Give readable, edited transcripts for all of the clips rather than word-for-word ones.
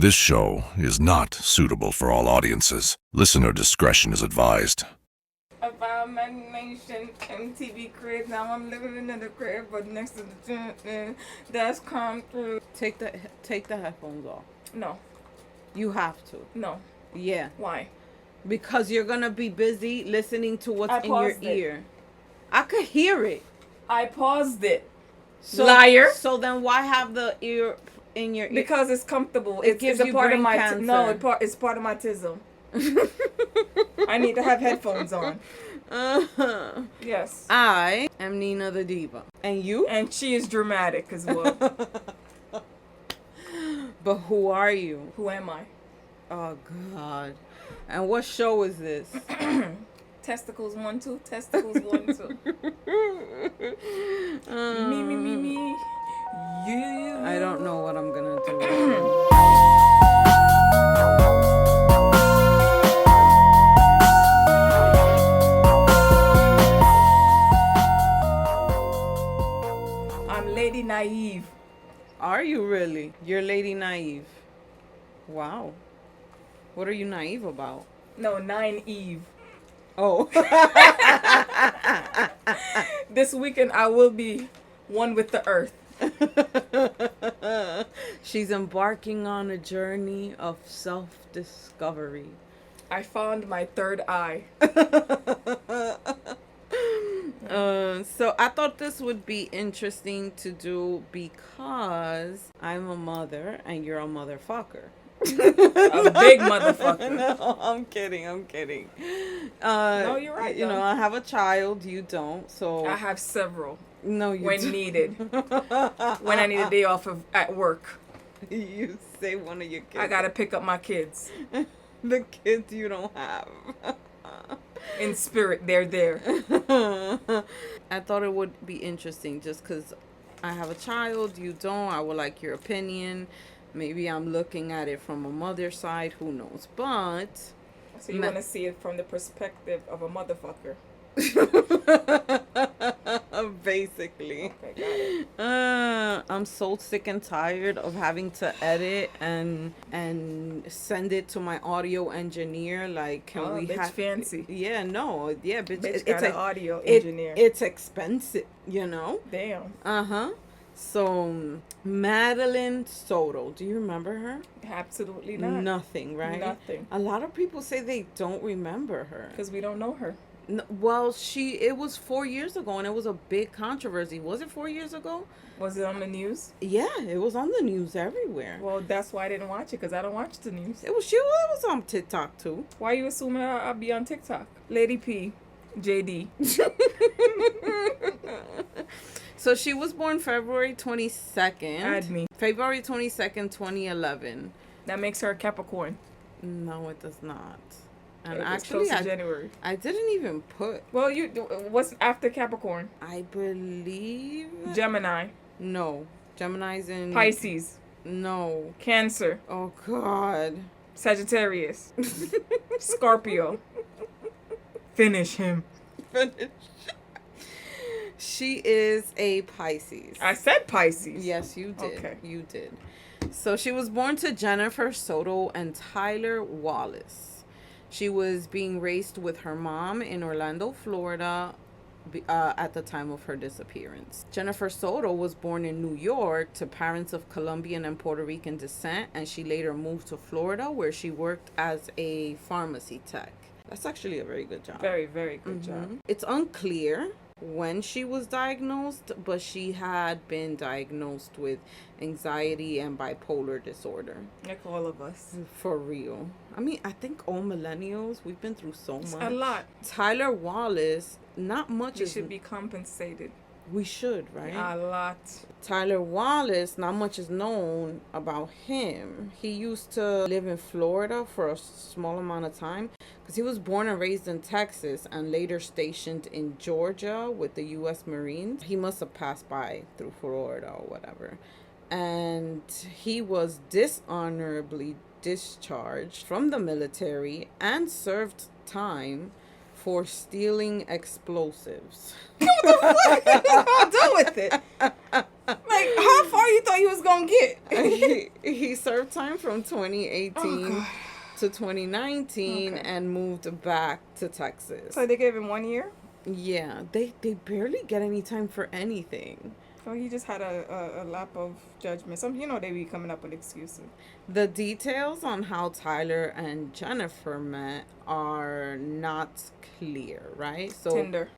This show is not suitable for all audiences. Listener discretion is advised. About my nation, MTV crib. Now I'm living in the crib, but next to the that's come through. Take the headphones off. No. You have to. No. Yeah. Why? Because you're gonna be busy listening to what's in your ear. I could hear it. I paused it. So, Liar. So then why have the ear in your ear? Because it's comfortable. It gives it's you a part brain of my cancer. it's part of my tism. I need to have headphones on. Yes. I am Nina the Diva. And you? And she is dramatic as well. But who are you? Who am I? Oh, God. And what show is this? Testicles 1, 2. Testicles 1, 2. Me. You. I don't know what I'm gonna do. I'm Lady Naive. Are you really? You're Lady Naive. Wow. What are you naive about? No, 9 Eve. Oh. This weekend I will be one with the earth. She's embarking on a journey of self-discovery. I found my third eye. So I thought this would be interesting to do because I'm a mother and you're a motherfucker. A big motherfucker. No, I'm kidding. No, you're right. You know, I have a child. You don't. So I have several. No, you when don't. Needed. When I need a day off at work. You say one of your kids. I gotta pick up my kids. The kids you don't have. In spirit, they're there. I thought it would be interesting just because I have a child. You don't. I would like your opinion. Maybe I'm looking at it from a mother's side. Who knows? But so you want to see it from the perspective of a motherfucker. Basically. Okay, got it. I'm so sick and tired of having to edit and send it to my audio engineer. Like, can we have fancy? Yeah, no, yeah, bitch. It's got an audio engineer. It's expensive, you know. Damn. So Madeline Soto, do you remember her? Absolutely not. Nothing, right? Nothing. A lot of people say they don't remember her because we don't know her. No, well, it was 4 years ago, and it was a big controversy. Was it 4 years ago? Was it on the news? Yeah, it was on the news everywhere. Well, that's why I didn't watch it, because I don't watch the news. It was on TikTok, too. Why you assuming I'll be on TikTok? Lady P, JD. So she was born February 22nd. Add me. February 22nd, 2011. That makes her a Capricorn. No, it does not. And actually, January. I didn't even put. Well, what's after Capricorn? I believe Gemini. No, Gemini's in Pisces. No. Cancer. Oh God. Sagittarius. Scorpio. Finish him. She is a Pisces. I said Pisces. Yes, you did. Okay. You did. So she was born to Jennifer Soto and Tyler Wallace. She was being raised with her mom in Orlando, Florida, at the time of her disappearance. Jennifer Soto was born in New York to parents of Colombian and Puerto Rican descent, and she later moved to Florida, where she worked as a pharmacy tech. That's actually a very good job. Very, very good job. It's unclear when she was diagnosed, but she had been diagnosed with anxiety and bipolar disorder. Like all of us. For real. I mean, I think all millennials, we've been through so much. A lot. Tyler Wallace, not much. He should be compensated. We should, right? A lot. Tyler Wallace, not much is known about him. He used to live in Florida for a small amount of time because he was born and raised in Texas and later stationed in Georgia with the U.S. Marines. He must have passed by through Florida or whatever. And he was dishonorably discharged from the military and served time for stealing explosives. What the fuck is he gonna do with it? Like, how far you thought you was gonna get? He served time from 2018 to 2019 and moved back to Texas. So they gave him 1 year? Yeah, they barely get any time for anything. So he just had a lap of judgment. Some, they be coming up with excuses. The details on how Tyler and Jennifer met are not clear, right? So Tinder.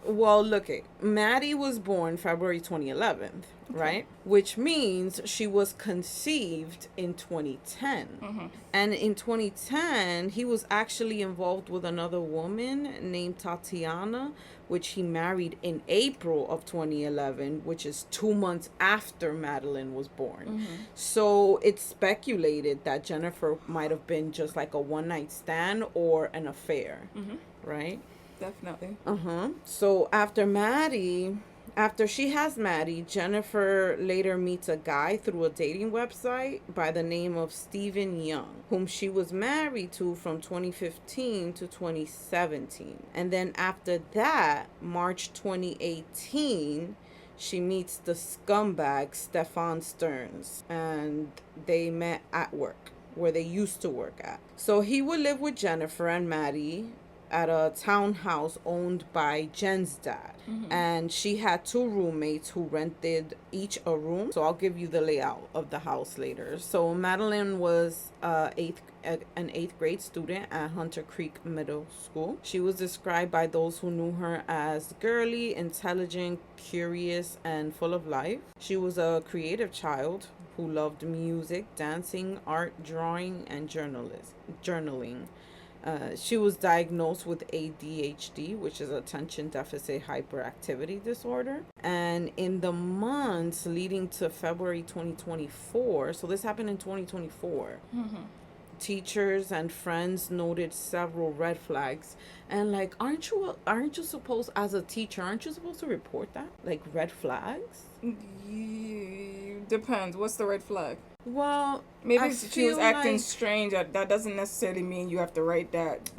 Well, look, Maddie was born February 2011, right? Which means she was conceived in 2010. And in 2010, he was actually involved with another woman named Tatiana, which he married in April of 2011, which is 2 months after Madeline was born. So it's speculated that Jennifer might have been just like a one-night stand or an affair, right? Definitely. So after she has Maddie, Jennifer later meets a guy through a dating website by the name of Stephen Young, whom she was married to from 2015 to 2017. And then after that, March 2018, she meets the scumbag Stephan Sterns, and they met at work, where they used to work at. So he would live with Jennifer and Maddie at a townhouse owned by Jen's dad. And she had 2 roommates who rented each a room. So I'll give you the layout of the house later. So Madeline was an 8th grade student at Hunter Creek Middle School. She was described by those who knew her as girly, intelligent, curious, and full of life. She was a creative child who loved music, dancing, art, drawing, and journaling. She was diagnosed with ADHD, which is attention deficit hyperactivity disorder. And in the months leading to February 2024, so this happened in 2024, teachers and friends noted several red flags. And like, aren't you supposed, as a teacher, aren't you supposed to report that? Like, red flags? Depends. What's the red flag? Well, maybe she was acting strange. That doesn't necessarily mean you have to write that.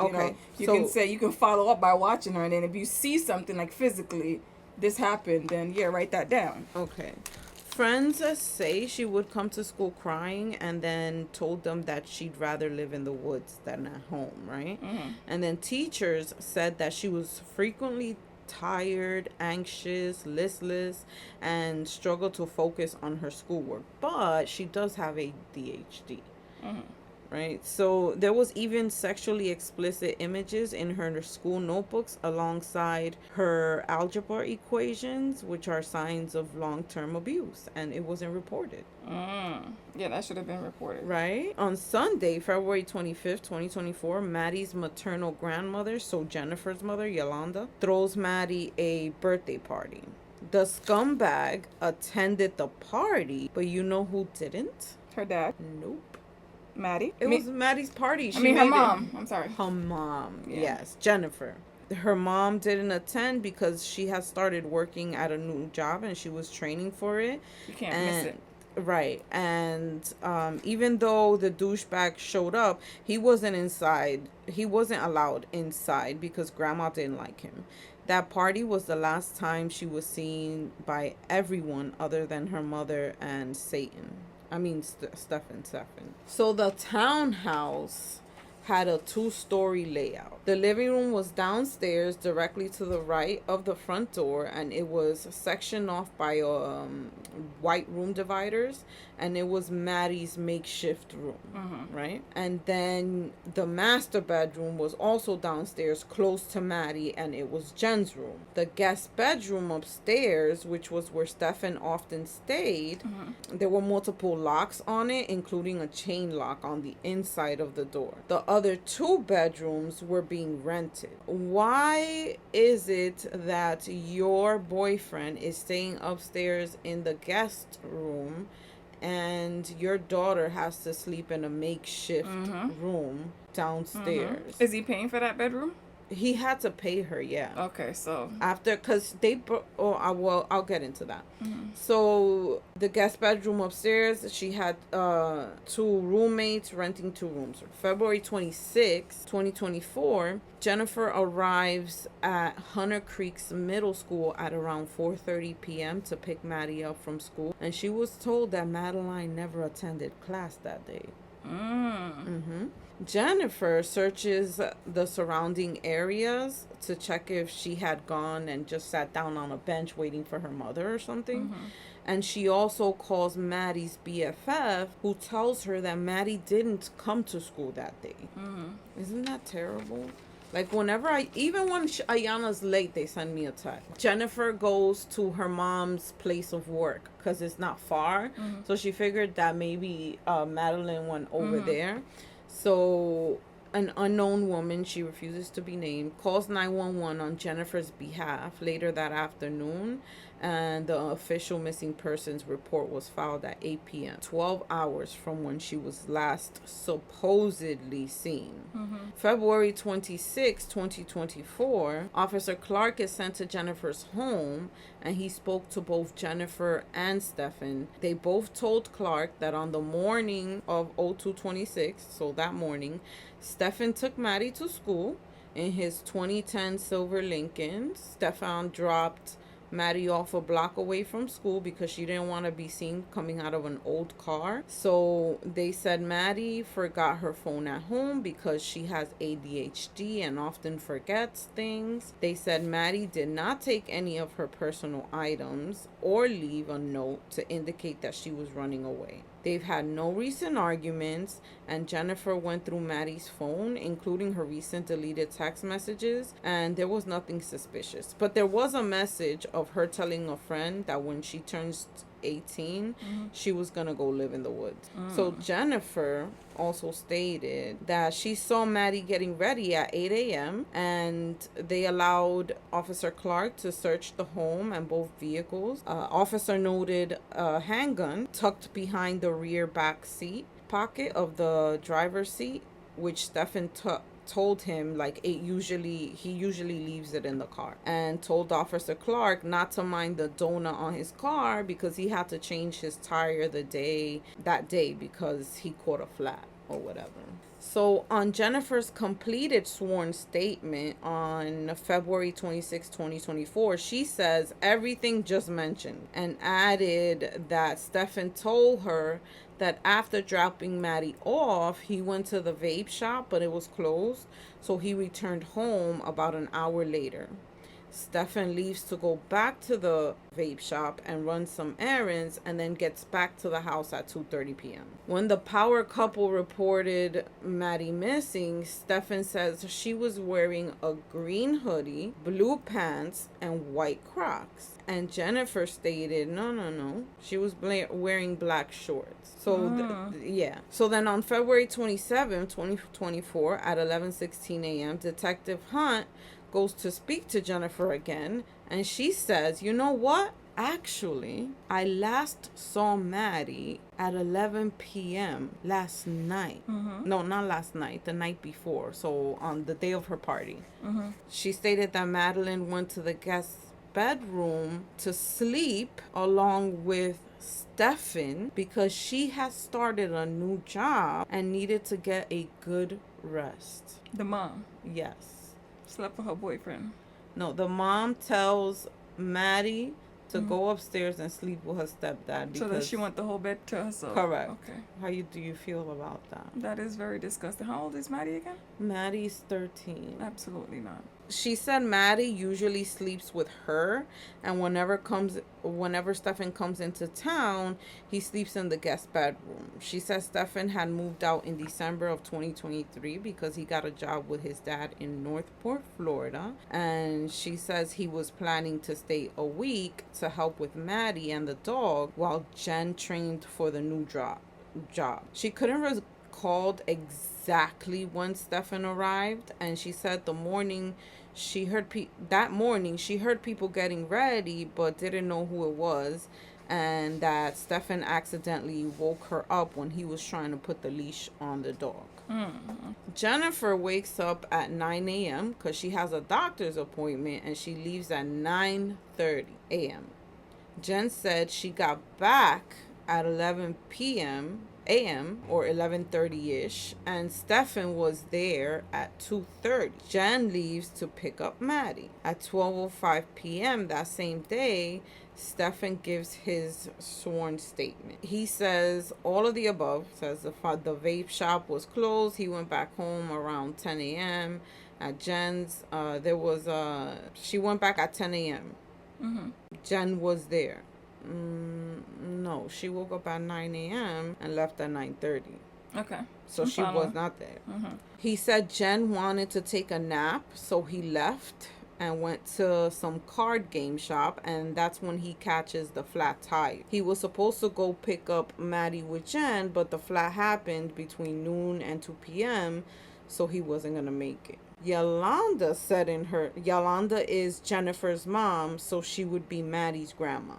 You can say, you can follow up by watching her, and then if you see something like physically, this happened, then write that down. Okay. Friends say she would come to school crying and then told them that she'd rather live in the woods than at home, right? And then teachers said that she was frequently tired, anxious, listless, and struggled to focus on her schoolwork. But she does have ADHD. Right? So there was even sexually explicit images in her school notebooks alongside her algebra equations, which are signs of long-term abuse, and it wasn't reported. Yeah, that should have been reported. Right? On Sunday, February 25th, 2024, Maddie's maternal grandmother, so Jennifer's mother, Yolanda, throws Maddie a birthday party. The scumbag attended the party, but you know who didn't? Her dad. Nope. Maddie? It was Maddie's party. Her mom. I'm sorry. Her mom, yes. Jennifer. Her mom didn't attend because she had started working at a new job and she was training for it. You can't miss it. Right. And even though the douchebag showed up, he wasn't inside. He wasn't allowed inside because grandma didn't like him. That party was the last time she was seen by everyone other than her mother and Stephan. So the townhouse had a 2-story layout. The living room was downstairs directly to the right of the front door, and it was sectioned off by white room dividers, and it was Maddie's makeshift room, right? And then the master bedroom was also downstairs close to Maddie, and it was Jen's room. The guest bedroom upstairs, which was where Stephan often stayed, there were multiple locks on it, including a chain lock on the inside of the door. The other 2 bedrooms were being rented. Why is it that your boyfriend is staying upstairs in the guest room and your daughter has to sleep in a makeshift room downstairs? Is he paying for that bedroom? He had to pay her, yeah. Okay, so After, because I'll get into that. Mm-hmm. So the guest bedroom upstairs, she had 2 roommates renting 2 rooms. February 26, 2024, Jennifer arrives at Hunter Creek's middle school at around 4:30 p.m. to pick Maddie up from school, and she was told that Madeline never attended class that day. Jennifer searches the surrounding areas to check if she had gone and just sat down on a bench waiting for her mother or something. And she also calls Maddie's BFF, who tells her that Maddie didn't come to school that day. Isn't that terrible? Like, whenever even when Ayana's late, they send me a text. Jennifer goes to her mom's place of work because it's not far. So she figured that maybe Madeline went over there. So an unknown woman, she refuses to be named, calls 911 on Jennifer's behalf later that afternoon, and the official missing persons report was filed at 8 p.m., 12 hours from when she was last supposedly seen. February 26, 2024, Officer Clark is sent to Jennifer's home, and he spoke to both Jennifer and Stephan. They both told Clark that on the morning of 02/26, so that morning, Stephan took Maddie to school in his 2010 silver Lincoln. Stephan dropped Maddie off a block away from school because she didn't want to be seen coming out of an old car. So they said Maddie forgot her phone at home because she has ADHD and often forgets things. They said Maddie did not take any of her personal items or leave a note to indicate that she was running away. They've had no recent arguments, and Jennifer went through Maddie's phone, including her recent deleted text messages, and there was nothing suspicious. But there was a message of her telling a friend that when she turns 18, she was gonna go live in the woods. So Jennifer also stated that she saw Maddie getting ready at 8 a.m. and they allowed Officer Clark to search the home and both vehicles. Officer noted a handgun tucked behind the rear back seat pocket of the driver's seat, which Stephan told him he usually leaves it in the car, and told Officer Clark not to mind the donut on his car because he had to change his tire that day because he caught a flat or whatever. So on Jennifer's completed sworn statement on February 26, 2024, she says everything just mentioned and added that Stephan told her that after dropping Maddie off, he went to the vape shop, but it was closed, so he returned home about an hour later. Stephan leaves to go back to the vape shop and run some errands, and then gets back to the house at 2:30 p.m. When the power couple reported Maddie missing, Stephan says she was wearing a green hoodie, blue pants, and white Crocs. And Jennifer stated, no, she was wearing black shorts. So, yeah. So then on February 27, 2024, at 11:16 a.m., Detective Hunt goes to speak to Jennifer again, and she says, you know what? Actually, I last saw Maddie at 11 p.m. last night. No, not last night, the night before. So on the day of her party. She stated that Madeline went to the guest bedroom to sleep along with Stephan because she has started a new job and needed to get a good rest. The mom? Yes. Slept with her boyfriend? No, the mom tells Maddie to go upstairs and sleep with her stepdad. So that she want the whole bed to herself? Correct. Okay. How do you feel about that? That is very disgusting. How old is Maddie again? Maddie's 13. Absolutely not. She said Maddie usually sleeps with her, and whenever Stephan comes into town, he sleeps in the guest bedroom. She says Stephan had moved out in December of 2023 because he got a job with his dad in Northport, Florida, and she says he was planning to stay a week to help with Maddie and the dog while Jen trained for the new job. She couldn't recall exactly when Stephan arrived, and she said she heard people getting ready but didn't know who it was, and that Stephan accidentally woke her up when he was trying to put the leash on the dog. Jennifer wakes up at 9 a.m. because she has a doctor's appointment, and she leaves at 9:30 a.m. Jen said she got back at 11 a.m. or 11:30ish, and Stephan was there at 2:30. Jen leaves to pick up Maddie. At 12:05 p.m. that same day, Stephan gives his sworn statement. He says all of the above. Says the vape shop was closed. He went back home around 10 a.m. At Jen's, she went back at 10 a.m. Jen was there. No, she woke up at 9 a.m. and left at 9:30. Okay. So she was not there. He said Jen wanted to take a nap, so he left and went to some card game shop, and that's when he catches the flat tire. He was supposed to go pick up Maddie with Jen, but the flat happened between noon and 2 p.m., so he wasn't going to make it. Yolanda is Jennifer's mom, so she would be Maddie's grandma.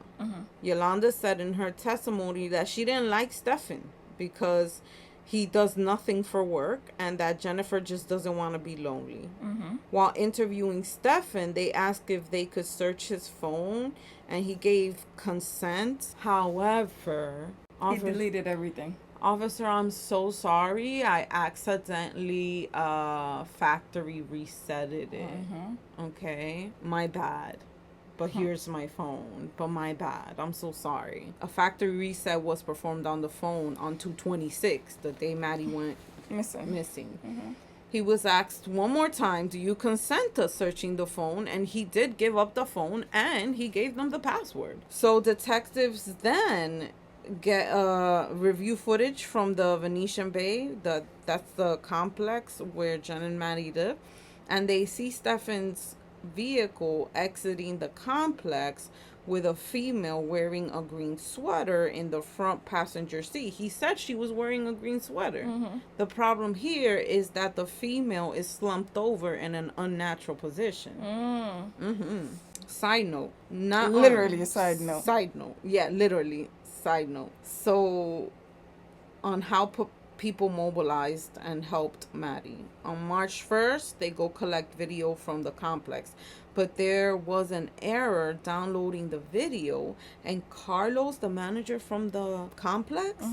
Yolanda said in her testimony that she didn't like Stephan because he does nothing for work and that Jennifer just doesn't want to be lonely. While interviewing Stephan, they asked if they could search his phone, and he gave consent. However, he deleted everything. Officer, I'm so sorry. I accidentally factory resetted it. Okay? My bad. But here's my phone. But my bad. I'm so sorry. A factory reset was performed on the phone on 2/26, the day Maddie went missing. He was asked one more time, do you consent to searching the phone? And he did give up the phone, and he gave them the password. So detectives then get review footage from the Venetian Bay, that's the complex where Jen and Maddie live, and they see Stephan's vehicle exiting the complex with a female wearing a green sweater in the front passenger seat. He said she was wearing a green sweater. The problem here is that the female is slumped over in an unnatural position. Side note, not literally a side note. Side note, yeah, literally. Side note. So, on how people mobilized and helped Maddie. On March 1st, they go collect video from the complex. But there was an error downloading the video, and Carlos, the manager from the complex,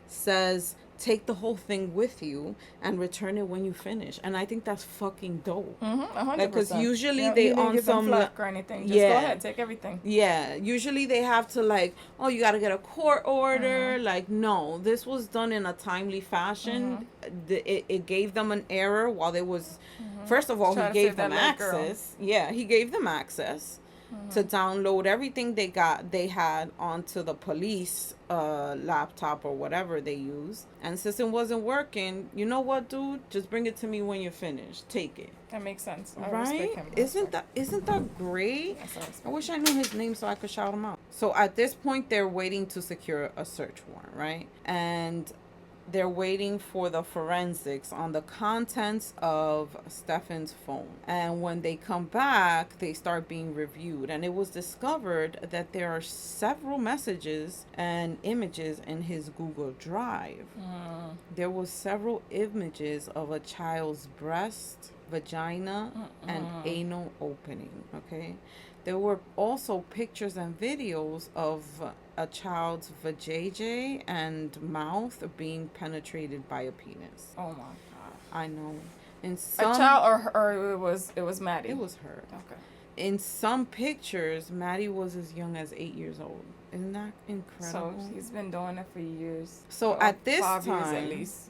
says, take the whole thing with you and return it when you finish. And I think that's fucking dope. 100%. Because usually you they didn't on give them some flack or anything. Just go ahead, take everything. Yeah, usually they have to you got to get a court order. No, this was done in a timely fashion. It gave them an error while they was. First of all, he gave them access. Yeah, he gave them access to download everything they had onto the police laptop or whatever they use. And since it wasn't working, you know what, dude? Just bring it to me when you're finished. Take it. That makes sense. I right? respect him. Isn't that great? Yes, I wish I knew his name so I could shout him out. So at this point, they're waiting to secure a search warrant, right? And they're waiting for the forensics on the contents of Stephan's phone. And when they come back, they start being reviewed. And it was discovered that there are several messages and images in his Google Drive. There was several images of a child's breast, vagina, and anal opening, okay? There were also pictures and videos of a child's vajayjay and mouth being penetrated by a penis. Oh my god! I know. In a some, child or it was Maddie. It was her. Okay. In some pictures, Maddie was as young as 8 years old. Isn't that incredible? So he's been doing it for years. So at this 5 time, years at least.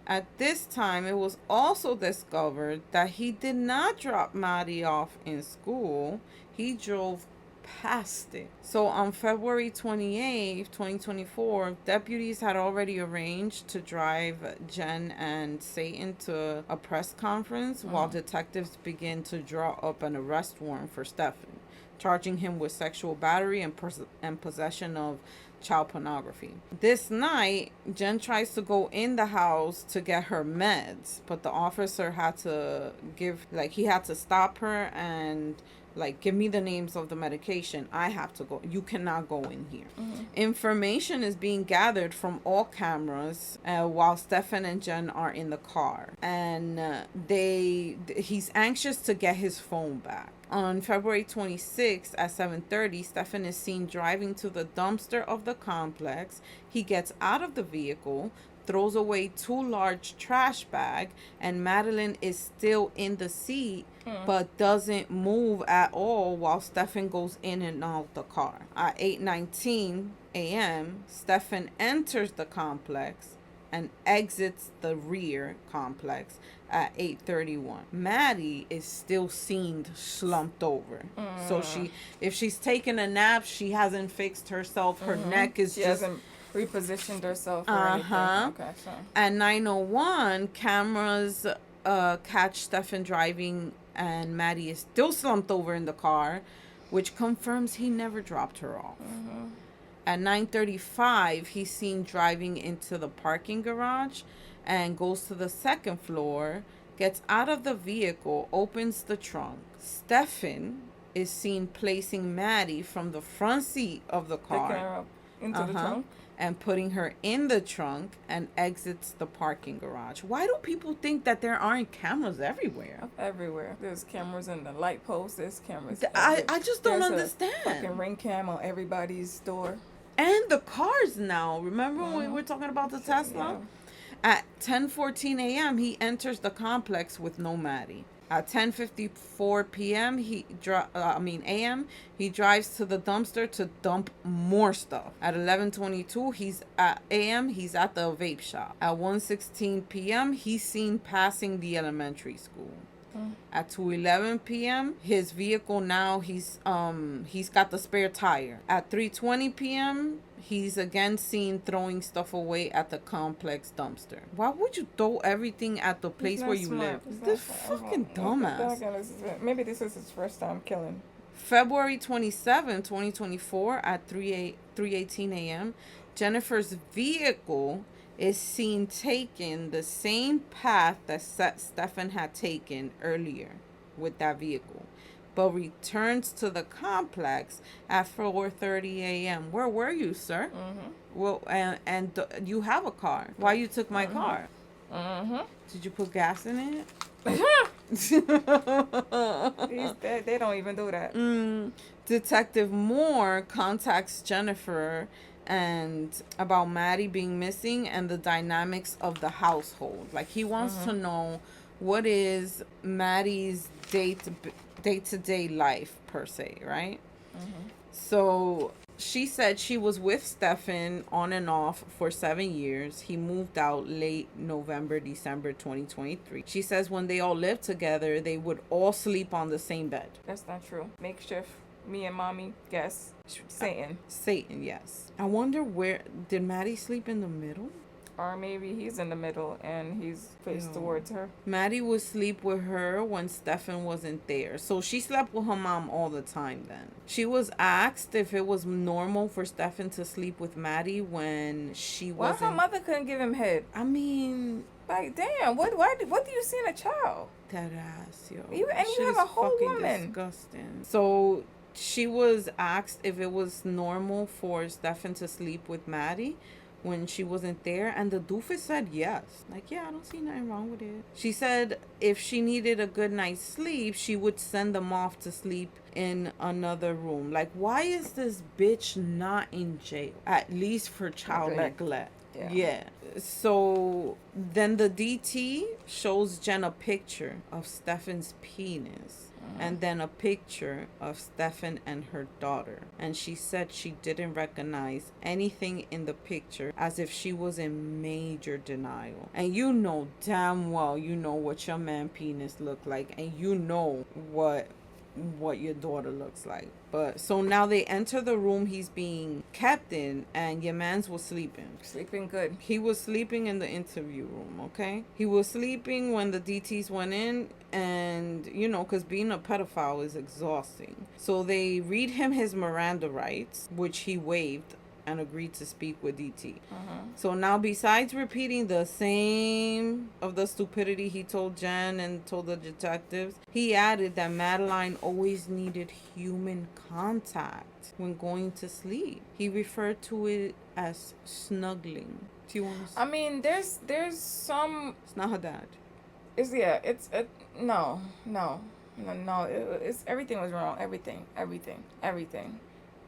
At this time, it was also discovered that he did not drop Maddie off in school. He drove past it. So on February 28th, 2024, deputies had already arranged to drive Jen and Satan to a press conference while detectives begin to draw up an arrest warrant for Stephan, charging him with sexual battery and possession of child pornography. This night, Jen tries to go in the house to get her meds, but the officer had to he had to stop her and Like, give me the names of the medication. I have to go. You cannot go in here. Information is being gathered from all cameras while Stephan and Jen are in the car. And he's anxious to get his phone back. On February 26th at 7:30, Stephan is seen driving to the dumpster of the complex. He gets out of the vehicle, throws away 2 large trash bags, and Madeline is still in the seat but doesn't move at all while Stephan goes in and out the car. At 8:19 a.m., Stephan enters the complex and exits the rear complex at 8:31. Maddie is still seen slumped over. So if she's taking a nap, she hasn't fixed herself. Her neck is she just... hasn't repositioned herself or anything. Okay, so. At 9:01, cameras catch Stephan driving, and Maddie is still slumped over in the car, which confirms he never dropped her off. At 9:35, he's seen driving into the parking garage and goes to the second floor, gets out of the vehicle, opens the trunk. Stephan is seen placing Maddie from the front seat of the car. Picking her up into the trunk? And putting her in the trunk and exits the parking garage. Why do people think that there aren't cameras everywhere? Everywhere. There's cameras in the light post. There's cameras. I just don't understand. Fucking ring cam on everybody's door. And the cars now. Remember when we were talking about the Tesla? Yeah. At 10:14 a.m., he enters the complex with no Maddie. At 10:54 p.m., a.m., he drives to the dumpster to dump more stuff. At 11:22 a.m., he's at the vape shop. At 1:16 p.m., he's seen passing the elementary school. At 2:11 p.m., his vehicle now he's got the spare tire. At 3:20 p.m., he's again seen throwing stuff away at the complex dumpster. Why would you throw everything at the place where you live? This fucking dumbass. Maybe this is his first time killing. February 27, 2024 at 3:18 a.m., Jennifer's vehicle is seen taking the same path that Stephan had taken earlier with that vehicle, but returns to the complex at 4:30 a.m. Where were you, sir? Well, and you have a car. Why you took my car? Did you put gas in it? They don't even do that. Detective Moore contacts Jennifer and about Maddie being missing and the dynamics of the household. Like, he wants to know what is Maddie's day-to-day life per se, right? So she said she was with Stephan on and off for 7 years. He moved out late December 2023. She says when they all lived together, they would all sleep on the same bed. That's not true. Makeshift. Me and mommy, guess. Satan, yes. I wonder did Maddie sleep in the middle? Or maybe he's in the middle and he's faced towards her. Maddie would sleep with her when Stephan wasn't there. So she slept with her mom all the time then. She was asked if it was normal for Stephan to sleep with Maddie when she wasn't... Why her mother couldn't give him head? I mean... Like, damn, what do you see in a child? That ass, yo. You have a whole woman. Disgusting. So... she was asked if it was normal for Stephan to sleep with Maddie when she wasn't there, and the doofus said yes. Like, yeah, I don't see nothing wrong with it. She said if she needed a good night's sleep, she would send them off to sleep in another room. Like, why is this bitch not in jail? At least for child neglect. Yeah. So then the DT shows Jen a picture of Stephan's penis. And then a picture of Stephan and her daughter. And she said she didn't recognize anything in the picture, as if she was in major denial. And you know damn well what your man penis looked like. And you know what your daughter looks like. But so now they enter the room he's being kept in, and your man's was sleeping Good. He was sleeping in the interview room. Okay, he was sleeping when the DTs went in, and because being a pedophile is exhausting. So they read him his Miranda rights, which he waived and agreed to speak with DT. So now, besides repeating the same of the stupidity he told Jen and told the detectives, he added that Madeline always needed human contact when going to sleep. He referred to it as snuggling. Do you want to? I mean, there's some. It's not her dad. No. It's everything was wrong. Everything.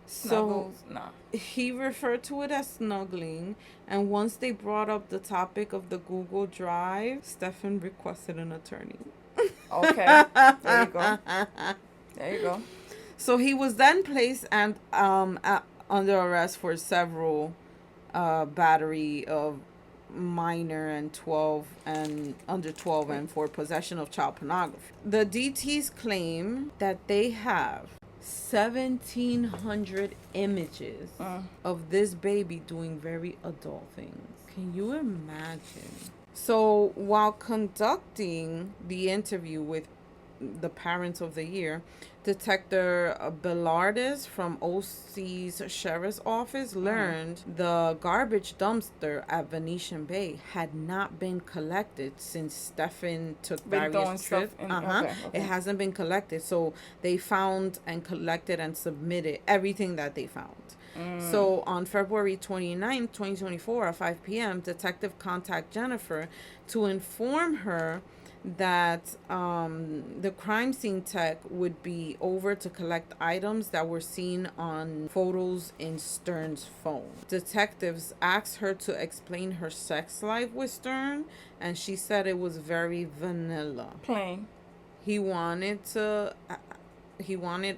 Snuggles, So nah. he referred to it as snuggling, and once they brought up the topic of the Google Drive, Stephan requested an attorney. Okay, there you go. So he was then placed and under arrest for several battery of minor and 12 and under 12 and for possession of child pornography. The DTs claim that they have 1,700 images of this baby doing very adult things. Can you imagine? So while conducting the interview with the parents of the year, Detective Bellardis from OC's Sheriff's Office learned the garbage dumpster at Venetian Bay had not been collected since Stephan took various trips. Okay. It hasn't been collected. So they found and collected and submitted everything that they found. So on February 29th, 2024 at 5 p.m., Detective contacted Jennifer to inform her that the crime scene tech would be over to collect items that were seen on photos in Stern's phone. Detectives asked her to explain her sex life with Stern, and she said it was very vanilla. Plain. He wanted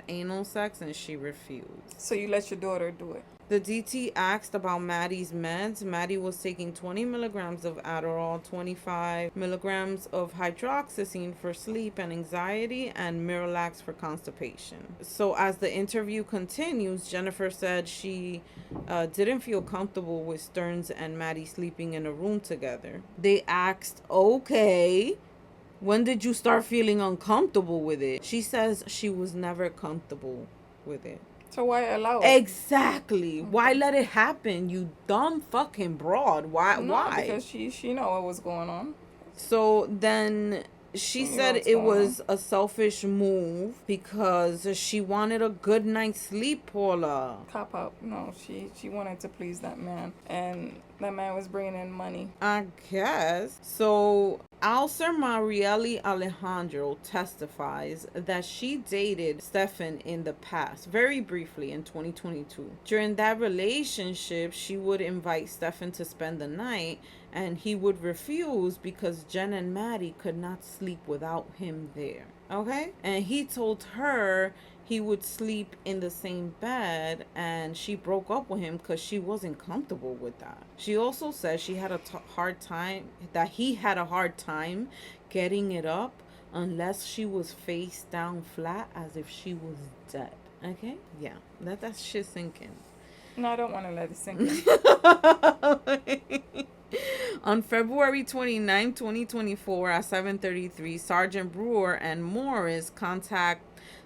anal sex, and she refused. So you let your daughter do it? The DT asked about Maddie's meds. Maddie was taking 20 milligrams of Adderall, 25 milligrams of hydroxyzine for sleep and anxiety, and Miralax for constipation. So as the interview continues, Jennifer said she didn't feel comfortable with Sterns and Maddie sleeping in a room together. They asked, okay, when did you start feeling uncomfortable with it? She says she was never comfortable with it. So why allow it? Exactly. Why let it happen, you dumb fucking broad? Why? Because she know what was going on. So then she said it was a selfish move because she wanted a good night's sleep, Paula. Cop out. No, she wanted to please that man, and that man was bringing in money. I guess. So Alcer Marielle Alejandro testifies that she dated Stephan in the past, very briefly in 2022. During that relationship, she would invite Stephan to spend the night, and he would refuse because Jen and Maddie could not sleep without him there. Okay? And he told her he would sleep in the same bed, and she broke up with him because she wasn't comfortable with that. She also said she had he had a hard time getting it up unless she was face down flat as if she was dead. Okay? Yeah. Let that shit sink in. No, I don't want to let it sink in. On February 29, 2024 at 7:33, Sergeant Brewer and Morris contact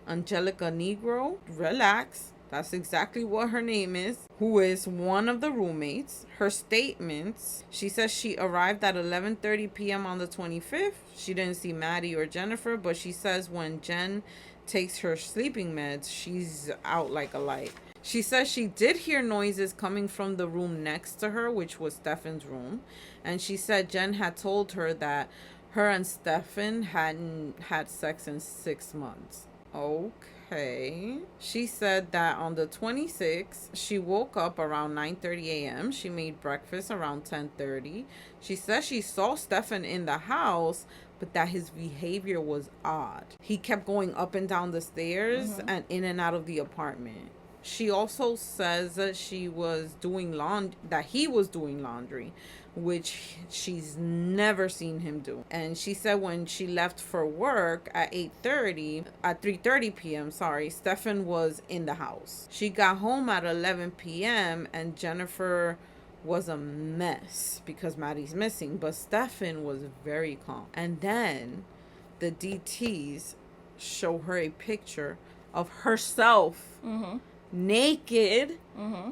Angelica Negro. Relax. That's exactly what her name is, who is one of the roommates. Her statements, she says she arrived at 11:30 p.m. on the 25th. She didn't see Maddie or Jennifer, but she says when Jen takes her sleeping meds, she's out like a light. She says she did hear noises coming from the room next to her, which was Stephan's room. And she said Jen had told her that her and Stephan hadn't had sex in 6 months. Okay. She said that on the 26th, she woke up around 9:30 a.m. She made breakfast around 10:30. She says she saw Stephan in the house, but that his behavior was odd. He kept going up and down the stairs and in and out of the apartment. She also says that he was doing laundry, which she's never seen him do. And she said when she left for work at 3:30 p.m., Stephan was in the house. She got home at 11 p.m. and Jennifer was a mess because Maddie's missing, but Stephan was very calm. And then the DTs show her a picture of herself naked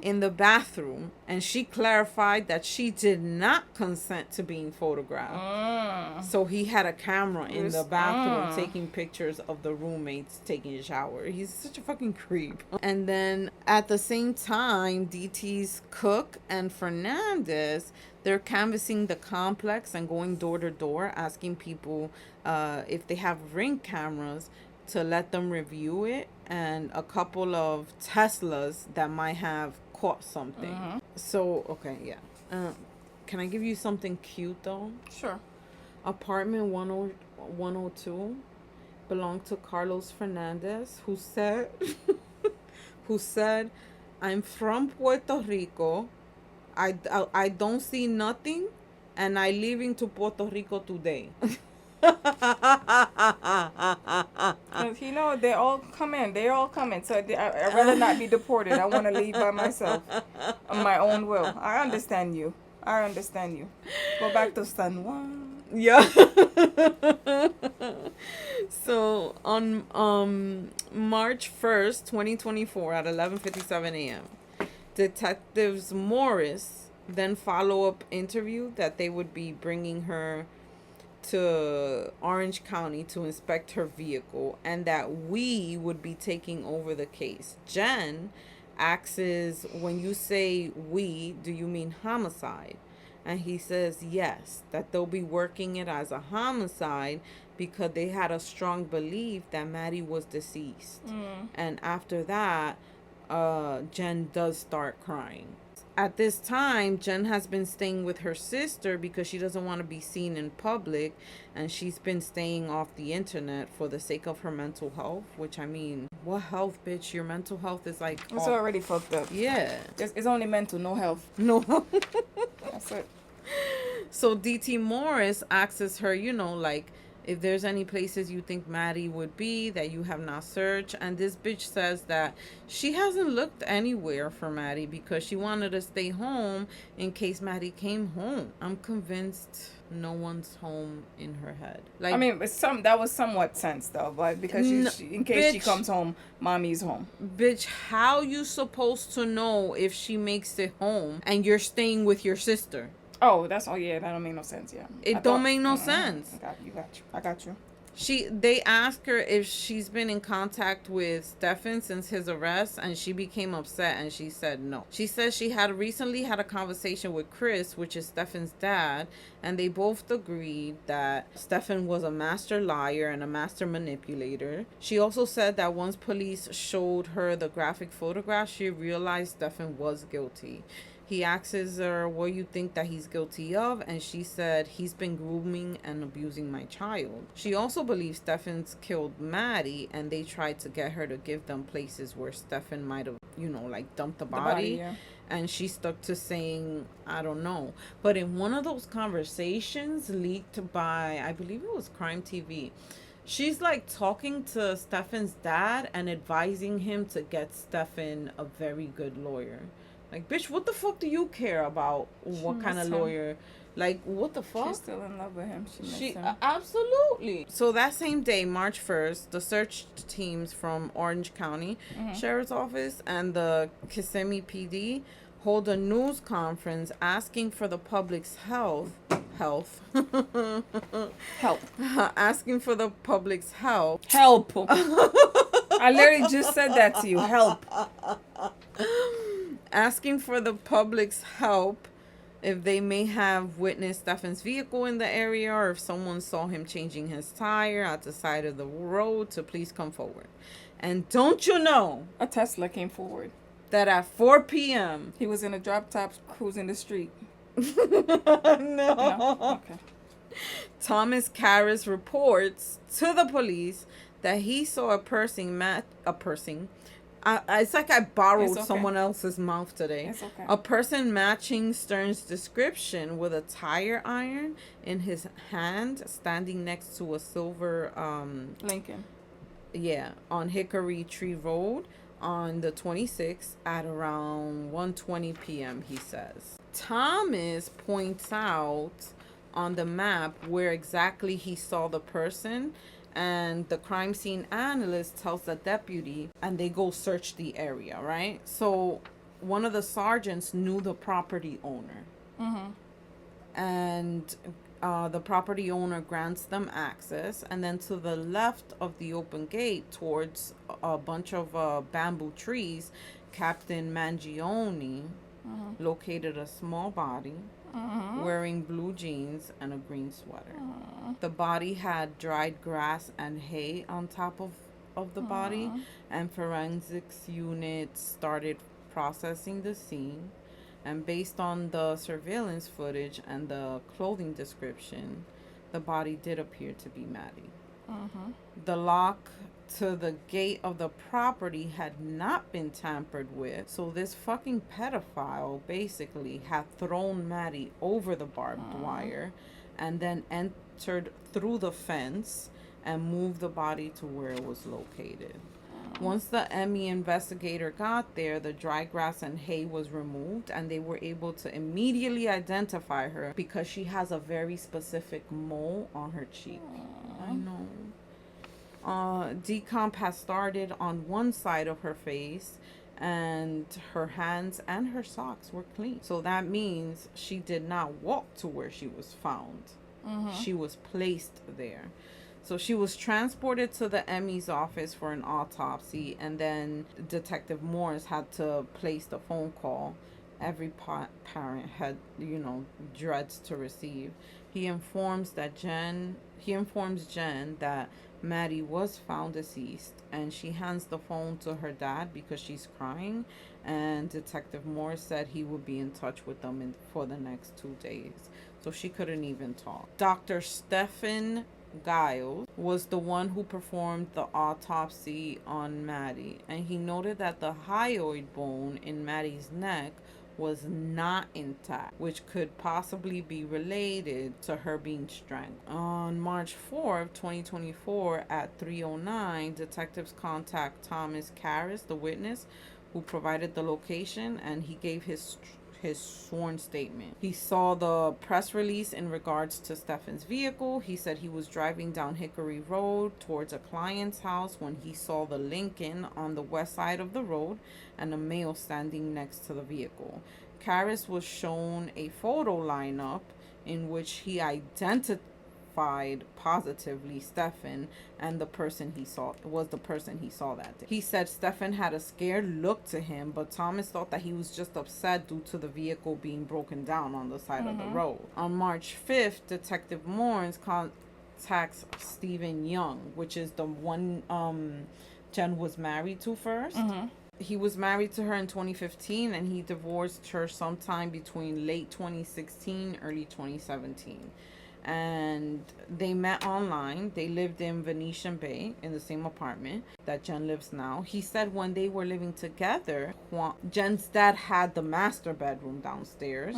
in the bathroom, and she clarified that she did not consent to being photographed. So he had a camera in the bathroom taking pictures of the roommates taking a shower. He's such a fucking creep. And then at the same time, DT's cook and Fernandez, they're canvassing the complex and going door to door asking people if they have Ring cameras to let them review it, and a couple of Teslas that might have caught something. So, okay, yeah. Can I give you something cute, though? Sure. Apartment 102 belonged to Carlos Fernandez, who said, I'm from Puerto Rico. I don't see nothing, and I leaving to Puerto Rico today. You know, they all come in. So I'd rather not be deported. I want to leave by myself on my own will. I understand you. Go back to San Juan. Yeah. So on March 1st, 2024 at 11:57 a.m., Detectives Morris then follow-up interview that they would be bringing her to Orange County to inspect her vehicle, and that we would be taking over the case. Jen asks, when you say we, do you mean homicide? And he says yes, that they'll be working it as a homicide because they had a strong belief that Maddie was deceased. And after that, Jen does start crying. At this time, Jen has been staying with her sister because she doesn't want to be seen in public, and she's been staying off the internet for the sake of her mental health, which, I mean, what health, bitch? Your mental health is like... It's already fucked up. Yeah. It's only mental, no health. No health. That's it. So DT Morris asks her, you know, like, if there's any places you think Maddie would be that you have not searched. And this bitch says that she hasn't looked anywhere for Maddie because she wanted to stay home in case Maddie came home. I'm convinced no one's home in her head. Like, I mean, that was somewhat sense though, but because in case she comes home, mommy's home. Bitch, how you supposed to know if she makes it home and you're staying with your sister? Oh, that don't make no sense. Yeah, it don't make no sense. I got you. They asked her if she's been in contact with Stephan since his arrest, and she became upset, and she said no. She says she had recently had a conversation with Chris, which is Stephan's dad, and they both agreed that Stephan was a master liar and a master manipulator. She also said that once police showed her the graphic photograph, she realized Stephan was guilty. He asks her, what you think that he's guilty of? And she said, he's been grooming and abusing my child. She also believes Stephan's killed Maddie, and they tried to get her to give them places where Stephan might have, you know, like dumped the body. Yeah. And she stuck to saying, I don't know. But in one of those conversations leaked by, I believe it was Crime TV, she's like talking to Stephan's dad and advising him to get Stephan a very good lawyer. Like, bitch, what the fuck do you care about what kind of lawyer? Like, what the fuck? She's still in love with him. She him. Absolutely. So that same day, March 1st, the search teams from Orange County Sheriff's Office and the Kissimmee PD hold a news conference asking for the public's help. Asking for the public's help. Help. I literally just said that to you. Help. Asking for the public's help if they may have witnessed Stephan's vehicle in the area, or if someone saw him changing his tire at the side of the road, to please come forward. And don't you know, a Tesla came forward that at 4 p.m. he was in a drop top cruising the street. No. Okay. Thomas Karras reports to the police that he saw a person. It's like I borrowed someone else's mouth today. It's okay. A person matching Sterns' description with a tire iron in his hand, standing next to a silver Lincoln. Yeah, on Hickory Tree Road on the 26th at around 1:20 p.m., he says. Thomas points out on the map where exactly he saw the person, And the crime scene analyst tells the deputy, and they go search the area, right? So one of the sergeants knew the property owner. And the property owner grants them access. And then to the left of the open gate, towards a bunch of bamboo trees, Captain Mangione located a small body wearing blue jeans and a green sweater. The body had dried grass and hay on top of the body, and forensics units started processing the scene. And based on the surveillance footage and the clothing description, the body did appear to be Maddie. The lock to the gate of the property had not been tampered with, so this fucking pedophile basically had thrown Maddie over the barbed wire and then entered through the fence and moved the body to where it was located. Once the Emmy investigator got there, the dry grass and hay was removed, and they were able to immediately identify her because she has a very specific mole on her cheek. I know. Decomp has started on one side of her face, and her hands and her socks were clean. So that means she did not walk to where she was found. She was placed there. So she was transported to the Emmy's office for an autopsy, and then Detective Morris had to place the phone call every parent had, dreads to receive. He informs Jen that Maddie was found deceased, and she hands the phone to her dad because she's crying, and Detective Morris said he would be in touch with them for the next 2 days. So she couldn't even talk. Dr. Stephan Giles was the one who performed the autopsy on Maddie, and he noted that the hyoid bone in Maddie's neck was not intact, which could possibly be related to her being strangled. On March 4th, 2024 at 3:09, detectives contact Thomas Karras, the witness who provided the location, and he gave his sworn statement. He saw the press release in regards to Stephan's vehicle. He said he was driving down Hickory Road towards a client's house when he saw the Lincoln on the west side of the road and a male standing next to the vehicle. Karras was shown a photo lineup in which he identified positively Stephan and the person he saw that day. He said Stephan had a scared look to him, but Thomas thought that he was just upset due to the vehicle being broken down on the side of the road. On March 5th, Detective Morris contacts Stephen Young, which is the one Jen was married to first. He was married to her in 2015, and he divorced her sometime between late 2016, early 2017. And they met online. They lived in Venetian Bay in the same apartment that Jen lives now. He said when they were living together, Jen's dad had the master bedroom downstairs.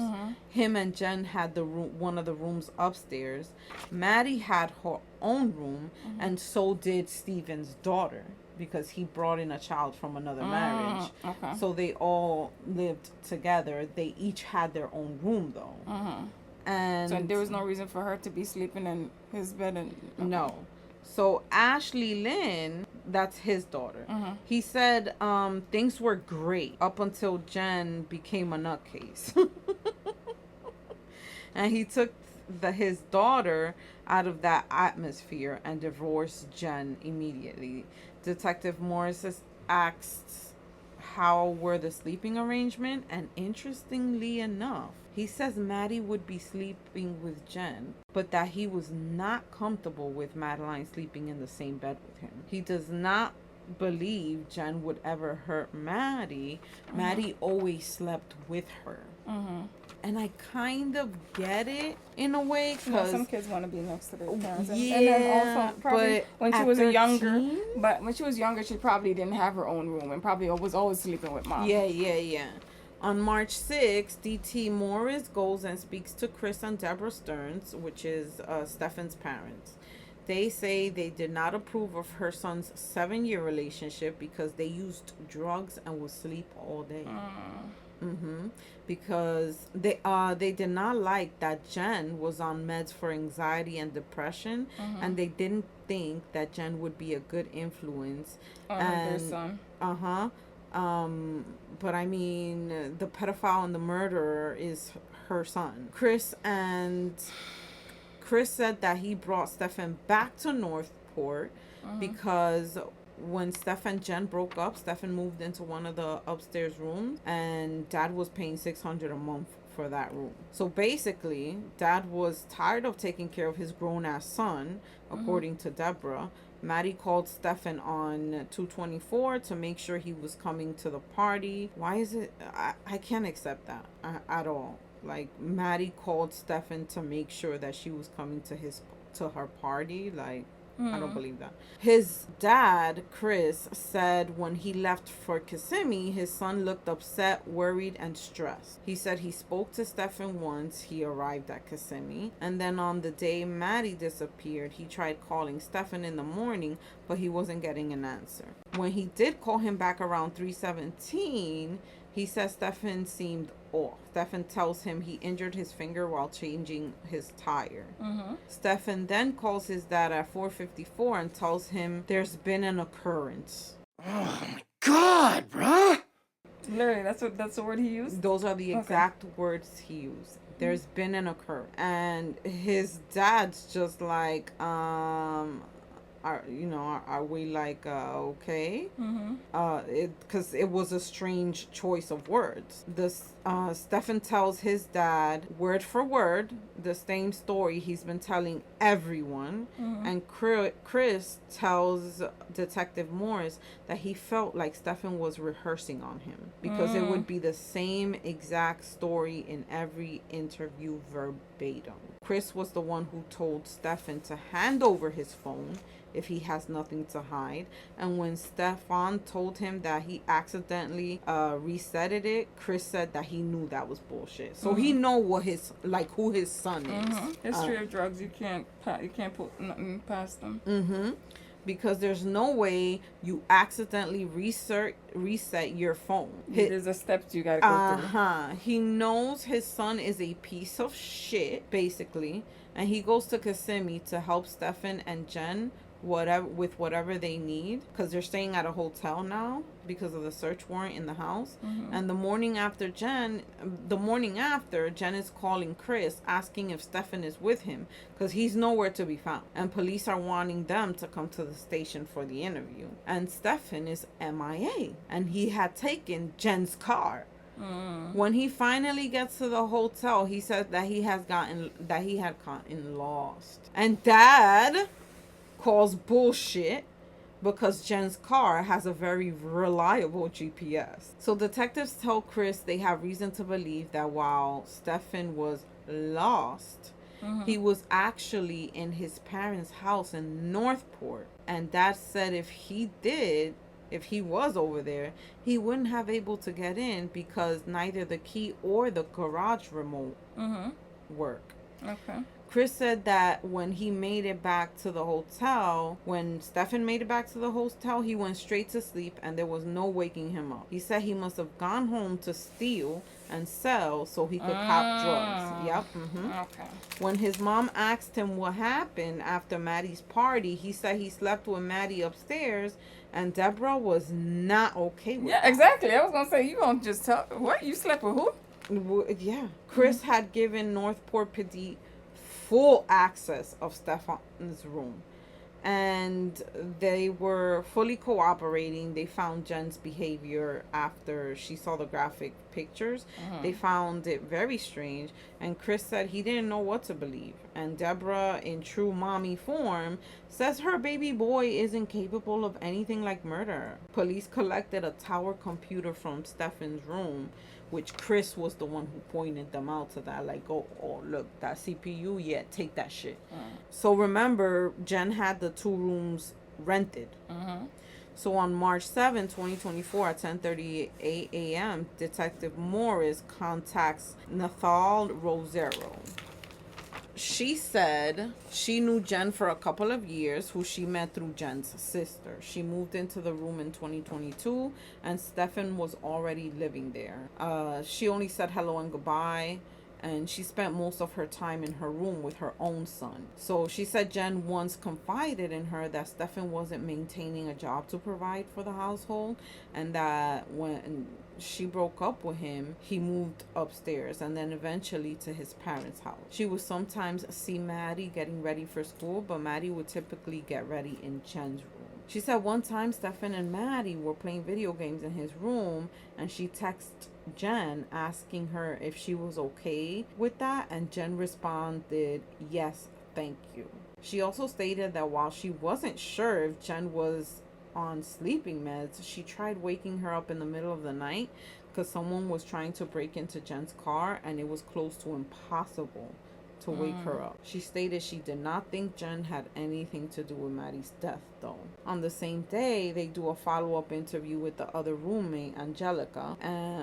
Him and Jen had one of the rooms upstairs. Maddie had her own room, and so did Stephen's daughter, because he brought in a child from another marriage. Okay. So they all lived together. They each had their own room, though. And so there was no reason for her to be sleeping in his bed. No. So Ashley Lynn, that's his daughter. He said things were great up until Jen became a nutcase. And he took his daughter out of that atmosphere and divorced Jen immediately. Detective Morris asked how were the sleeping arrangement, and interestingly enough, he says Maddie would be sleeping with Jen, but that he was not comfortable with Madeline sleeping in the same bed with him. He does not believe Jen would ever hurt Maddie. Maddie always slept with her. And I kind of get it in a way, because some kids want to be next to their parents. Yeah, and then also probably when she was 13? when she was younger, she probably didn't have her own room and probably was always sleeping with mom. Yeah. On March 6th, D.T. Morris goes and speaks to Chris and Deborah Sterns, which is Stephan's parents. They say they did not approve of her son's 7-year relationship because they used drugs and would sleep all day. Because they did not like that Jen was on meds for anxiety and depression, and they didn't think that Jen would be a good influence on their son. But I mean, the pedophile and the murderer is her son. Chris said that he brought Stephan back to Northport because when Steph and Jen broke up, Stephan moved into one of the upstairs rooms, and Dad was paying $600 a month for that room. So basically, Dad was tired of taking care of his grown-ass son, according to Deborah. Maddie called Stephan on 224 to make sure he was coming to the party. Why is it? I can't accept that at all. Like, Maddie called Stephan to make sure that she was coming to her party. Like, I don't believe that. His dad, Chris, said when he left for Kissimmee, his son looked upset, worried, and stressed. He said he spoke to Stephan once he arrived at Kissimmee. And then on the day Maddie disappeared, he tried calling Stephan in the morning, but he wasn't getting an answer. When he did call him back around 3:17, he says Stephan seemed off. Stephan tells him he injured his finger while changing his tire. Stephan then calls his dad at 4:54 and tells him there's been an occurrence. Oh my God, bruh! Literally, that's the word he used? Those are the exact words he used. There's been an occurrence. And his dad's just like, are we like okay? Because it was a strange choice of words. Stephan tells his dad word for word the same story he's been telling everyone, and Chris tells Detective Morris that he felt like Stephan was rehearsing on him because it would be the same exact story in every interview verbatim. Chris was the one who told Stephan to hand over his phone if he has nothing to hide, and when Stephan told him that he accidentally resetted it, Chris said that he knew that was bullshit. So he know who his son is. History of drugs, you can't put nothing past them. Because there's no way you accidentally reset your phone. There's a steps you gotta go through. He knows his son is a piece of shit, basically, and he goes to Kissimmee to help Stephan and Jen whatever they need, because they're staying at a hotel now because of the search warrant in the house. And the morning after Jen is calling Chris asking if Stephan is with him because he's nowhere to be found, and police are wanting them to come to the station for the interview, and Stephan is MIA, and he had taken Jen's car. When he finally gets to the hotel, he said that he had gotten lost, and Dad calls bullshit because Jen's car has a very reliable GPS. So detectives tell Chris they have reason to believe that while Stephan was lost, he was actually in his parents' house in Northport. And Dad said if he was over there, he wouldn't have able to get in because neither the key or the garage remote work. Okay. Chris said that when Stephan made it back to the hotel, he went straight to sleep and there was no waking him up. He said he must have gone home to steal and sell so he could cop drugs. Yep. Okay. When his mom asked him what happened after Maddie's party, he said he slept with Maddie upstairs, and Deborah was not okay with that. Yeah, exactly. I was gonna say, you gonna just tell what you slept with who? Yeah. Chris had given Northport PD full access of Stephan's room, and they were fully cooperating. They found Jen's behavior after she saw the graphic pictures. They found it very strange, and Chris said he didn't know what to believe. And Deborah, in true mommy form, says her baby boy isn't capable of anything like murder. Police collected a tower computer from Stephan's room, which Chris was the one who pointed them out to that, like, oh look, that CPU, yeah, take that shit. So remember, Jen had the 2 rooms rented. So on March 7, 2024 at 10:38 a.m., Detective Morris contacts Nathal Rosero. she said she knew Jen for a couple of years, who she met through Jen's sister. She moved into the room in 2022, and Stephan was already living there. She only said hello and goodbye, and she spent most of her time in her room with her own son. So she said Jen once confided in her that Stephan wasn't maintaining a job to provide for the household, and that when she broke up with him, he moved upstairs and then eventually to his parents' house. She would sometimes see Maddie getting ready for school, but Maddie would typically get ready in Jen's room. She said one time Stephan and Maddie were playing video games in his room, and she texted Jen asking her if she was okay with that, and Jen responded, "Yes, thank you." She also stated that while she wasn't sure if Jen was on sleeping meds, she tried waking her up in the middle of the night because someone was trying to break into Jen's car, and it was close to impossible to wake her up. She stated she did not think Jen had anything to do with Maddie's death, though. On the same day, they do a follow-up interview with the other roommate, Angelica,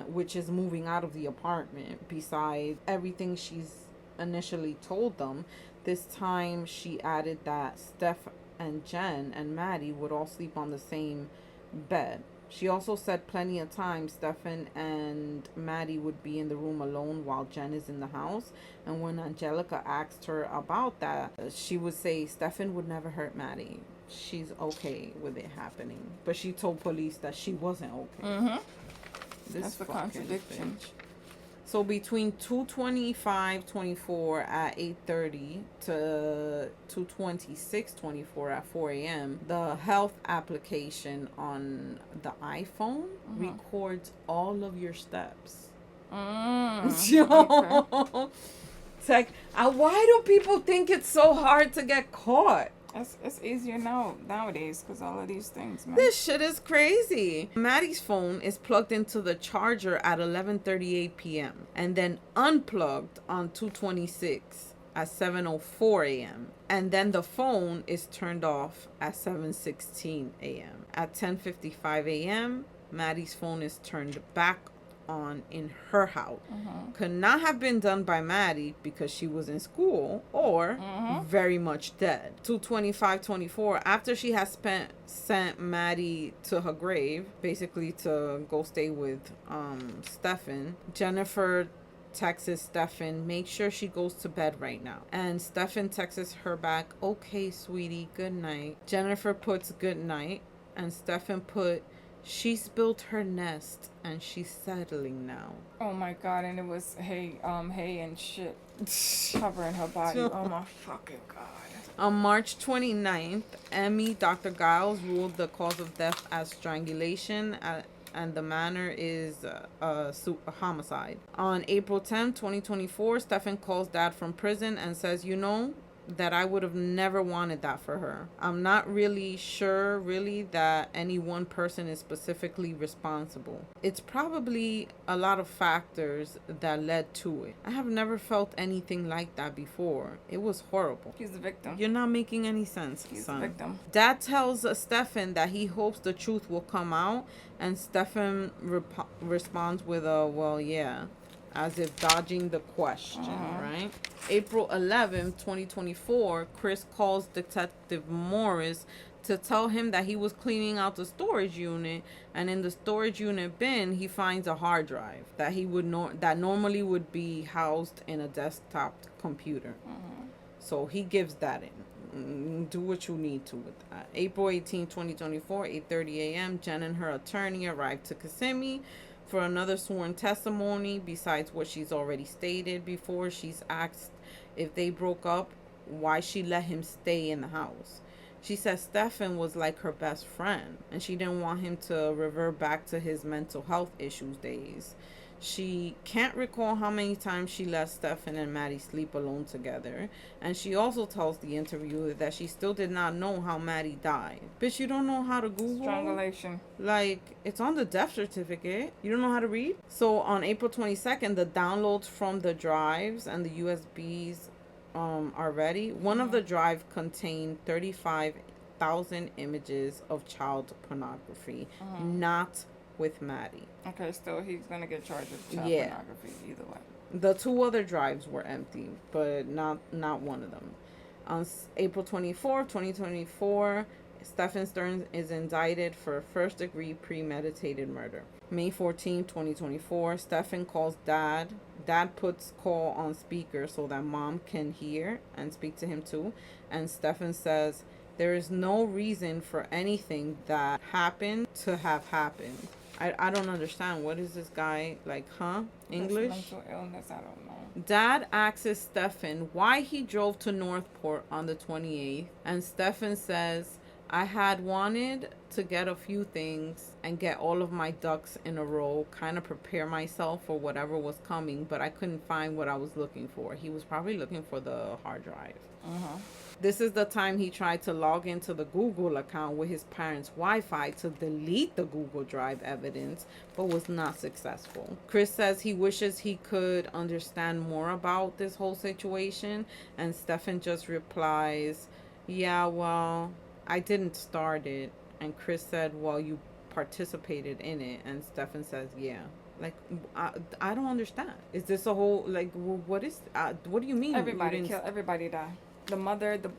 which is moving out of the apartment. Besides everything she's initially told them, this time she added that Steph and Jen and Maddie would all sleep on the same bed. She also said plenty of times Stephan and Maddie would be in the room alone while Jen is in the house. And when Angelica asked her about that, she would say Stephan would never hurt Maddie. She's okay with it happening. But she told police that she wasn't okay. Mm-hmm. This That's the contradiction. bitch. So between 2:25:24 at 8:30 to 2:26:24 at 4 a.m., the health application on the iPhone records all of your steps. Okay. It's like, why do people think it's so hard to get caught? It's easier nowadays because all of these things, man. This shit is crazy. Maddie's phone is plugged into the charger at 11:38 p.m. and then unplugged on 2/26 at 7:04 a.m. And then the phone is turned off at 7:16 a.m. At 10:55 a.m., Maddie's phone is turned back on in her house. Could not have been done by Maddie because she was in school or very much dead. 2:25:24, after she has sent Maddie to her grave, basically to go stay with Stephan, Jennifer texts Stephan, make sure she goes to bed right now. And Stephan texts her back, okay, sweetie, good night. Jennifer puts good night, and Stephan put, she's built her nest and she's settling now. Oh my god, and it was hay and shit covering her body. Oh my fucking god. On March 29th, Dr. Giles ruled the cause of death as strangulation, and the manner is a homicide. On April 10th, 2024, Stephan calls dad from prison and says, that I would have never wanted that for her. I'm not really sure that any one person is specifically responsible. It's probably a lot of factors that led to it. I have never felt anything like that before. It was horrible. He's the victim. You're not making any sense, He's son. the victim. Dad tells Stephan that he hopes the truth will come out, and Stephan responds with a, well, yeah, as if dodging the question, right? April 11th, 2024, Chris calls Detective Morris to tell him that he was cleaning out the storage unit, and in the storage unit bin, he finds a hard drive that that normally would be housed in a desktop computer. So he gives that in. Do what you need to with that. April 18th, 2024, 8:30 a.m., Jen and her attorney arrived to Kissimmee for another sworn testimony. Besides what she's already stated before, she's asked if they broke up, why she let him stay in the house. She says Stephan was like her best friend, and she didn't want him to revert back to his mental health issues days. She can't recall how many times she let Stephan and Maddie sleep alone together. And she also tells the interviewer that she still did not know how Maddie died. Bitch, you don't know how to Google? Strangulation. Like, it's on the death certificate. You don't know how to read? So on April 22nd, the downloads from the drives and the USBs are ready. One of the drive contained 35,000 images of child pornography, not with Maddie. Okay, still he's gonna get charged with child pornography either way. The 2 other drives were empty, but not one of them. On April 24th, 2024, Stephan Sterns is indicted for first-degree premeditated murder. May 14th, 2024, Stephan calls Dad. Dad puts call on speaker so that Mom can hear and speak to him too. And Stephan says, there is no reason for anything that happened to have happened. I don't understand. What is this guy like, huh? English? Mental illness, I don't know. Dad asks Stephan why he drove to Northport on the 28th, and Stephan says, I had wanted to get a few things and get all of my ducks in a row, kind of prepare myself for whatever was coming, but I couldn't find what I was looking for. He was probably looking for the hard drive. This is the time he tried to log into the Google account with his parents' Wi-Fi to delete the Google Drive evidence, but was not successful. Chris says he wishes he could understand more about this whole situation, and Stephan just replies, yeah, well, I didn't start it. And Chris said, well, you participated in it. And Stephan says, yeah. Like, I don't understand. Is this a whole, like, what do you mean? Everybody kill, everybody die. The mother, the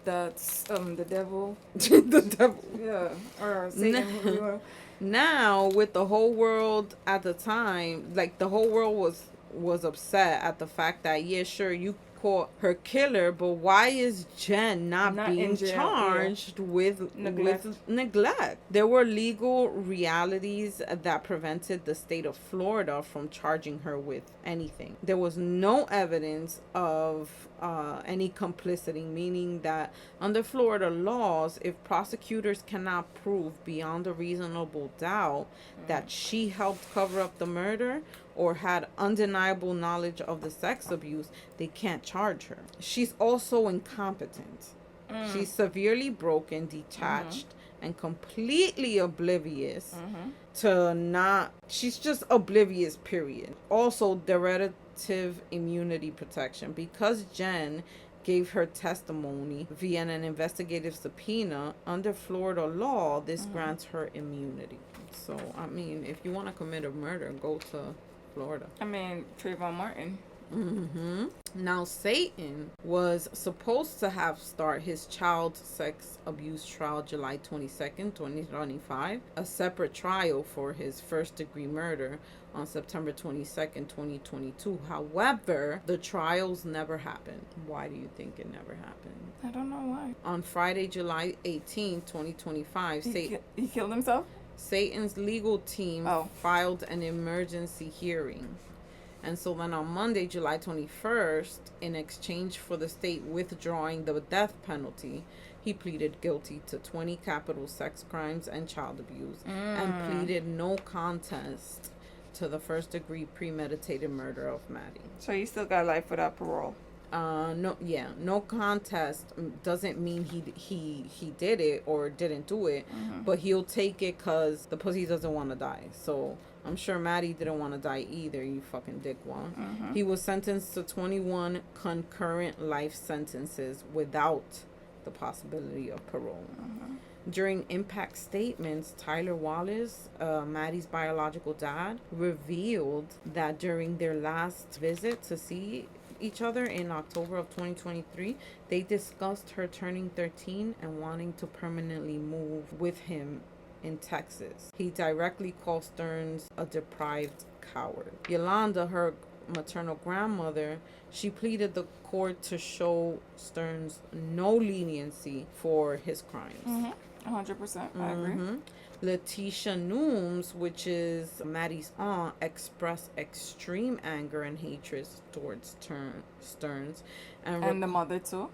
devil. The devil. Yeah. Or Satan. Now, with the whole world at the time, like, the whole world was upset at the fact that, yeah, sure, you caught her killer, but why is Jen not being charged with neglect? There were legal realities that prevented the state of Florida from charging her with anything. There was no evidence of any complicity, meaning that under Florida laws, if prosecutors cannot prove beyond a reasonable doubt that she helped cover up the murder or had undeniable knowledge of the sex abuse, they can't charge her. She's also incompetent. She's severely broken, detached, and completely oblivious she's just oblivious, period. Also, derivative immunity protection. Because Jen gave her testimony via an investigative subpoena, under Florida law, this grants her immunity. So, I mean, if you want to commit a murder, go to Florida. I mean, Trayvon Martin. Now, Satan was supposed to have start his child sex abuse trial July 22nd, 2025, a separate trial for his first-degree murder on September 22nd, 2022. However, the trials never happened. Why do you think it never happened? I don't know why. On Friday, July 18th, 2025, he killed himself? Satan's legal team filed an emergency hearing. And so then on Monday, July 21st, in exchange for the state withdrawing the death penalty, he pleaded guilty to 20 capital sex crimes and child abuse and pleaded no contest to the first-degree premeditated murder of Maddie. So you still got life without parole? No contest doesn't mean he did it or didn't do it, but he'll take it because the pussy doesn't want to die. So I'm sure Maddie didn't want to die either, you fucking dickwad. He was sentenced to 21 concurrent life sentences without the possibility of parole. During impact statements, Tyler Wallace, Maddie's biological dad, revealed that during their last visit to see each other in October of 2023, they discussed her turning 13 and wanting to permanently move with him in Texas. He directly called Sterns a deprived coward. Yolanda, her maternal grandmother, she pleaded the court to show Sterns no leniency for his crimes. 100%. I agree. Letitia Nooms, which is Maddie's aunt, expressed extreme anger and hatred towards Sterns. And the mother too.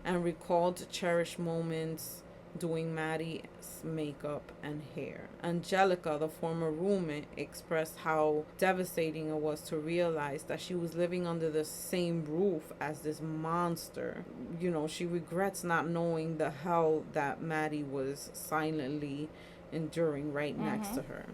And recalled cherished moments doing Maddie's makeup and hair. Angelica, the former roommate, expressed how devastating it was to realize that she was living under the same roof as this monster. You know, she regrets not knowing the hell that Maddie was silently enduring right next to her.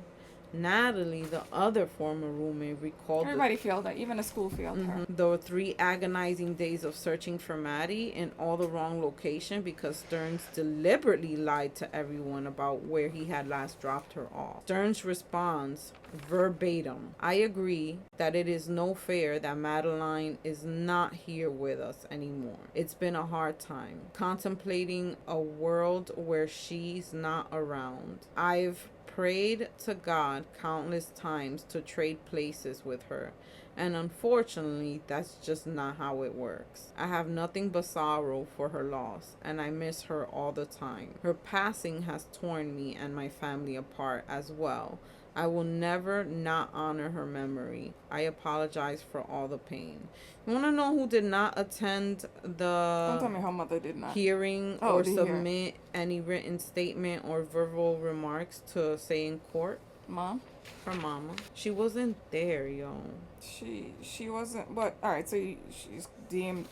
Natalie, the other former roommate, recalled Everybody failed her. Even the school failed her. the 3 agonizing days of searching for Maddie in all the wrong location because Sterns deliberately lied to everyone about where he had last dropped her off. Sterns responds verbatim, "I agree that it is no fair that Madeline is not here with us anymore. It's been a hard time contemplating a world where she's not around. I've prayed to God countless times to trade places with her, and unfortunately that's just not how it works. I have nothing but sorrow for her loss, and I miss her all the time. Her passing has torn me and my family apart as well. I will never not honor her memory. I apologize for all the pain." You want to know who did not attend Don't tell me the her mother did not. hearing Oh, or the submit any written statement or verbal remarks to say in court? Mom? Her mama. She wasn't there, yo. She wasn't. But all right, so she's deemed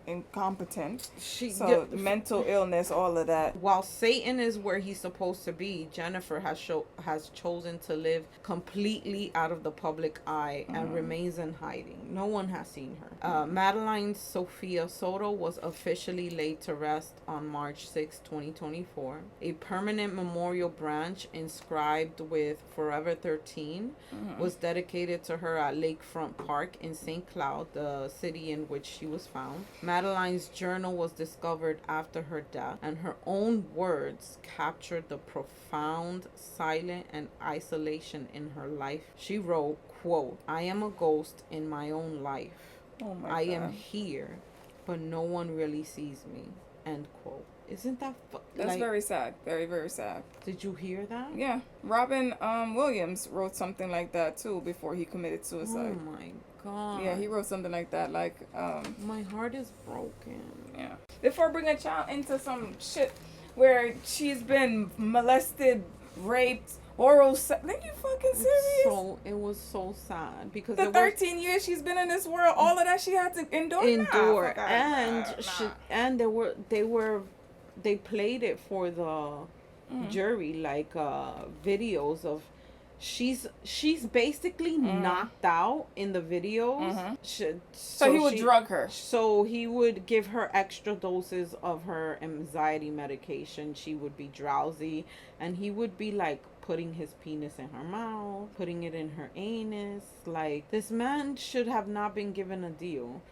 incompetent. Mental illness, all of that. While Satan is where he's supposed to be, Jennifer has chosen to live completely out of the public eye and remains in hiding. No one has seen her. Madeline Soto was officially laid to rest on March 6, 2024. A permanent memorial branch inscribed with Forever 13 was dedicated to her at Lakefront Park in St. Cloud, the city in which she was found. Madeline's journal was discovered after her death, and her own words captured the profound silence and isolation in her life. She wrote, quote, "I am a ghost in my own life. Oh my I God. am here, but no one really sees me." End quote. Isn't that That's very sad. Very, very sad. Did you hear that? Yeah. Robin Williams wrote something like that too before he committed suicide. Oh my God. Yeah, he wrote something like that. Like, my heart is broken. yeah. Before bringing a child into some shit where she's been molested, raped, oral sex. Are you fucking serious? It was so sad because the 13 years she's been in this world, all of that she had to endure. They played it for the jury, like videos of she's basically knocked out in the videos. So he would drug her. So he would give her extra doses of her anxiety medication. She would be drowsy, and he would be like putting his penis in her mouth, putting it in her anus. Like, this man should have not been given a deal.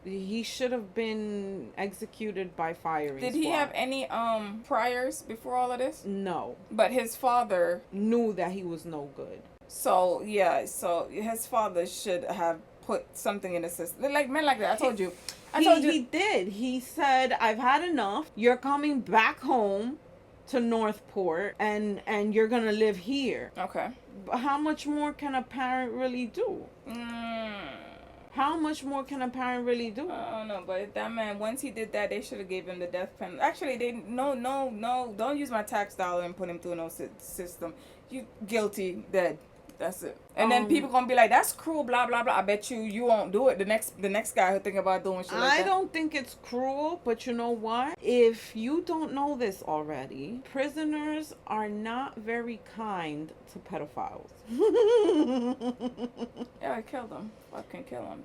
He should have been executed by firing squad. Did he have any priors before all of this? No. But his father knew that he was no good. So yeah, so his father should have put something in the system. Like men like that. I told you. He did. He said, "I've had enough. You're coming back home to Northport and you're gonna live here." Okay. But how much more can a parent really do? How much more can a parent really do? I don't know, but that man, once he did that, they should have gave him the death penalty. Actually, no, don't use my tax dollar and put him through no system. You guilty, dead. That's it. And then people gonna be like, "That's cruel," blah blah blah. I bet you won't do it. The next guy who think about doing shit like that. I don't think it's cruel, but you know what? If you don't know this already, prisoners are not very kind to pedophiles. Yeah, I killed him. Fucking kill him.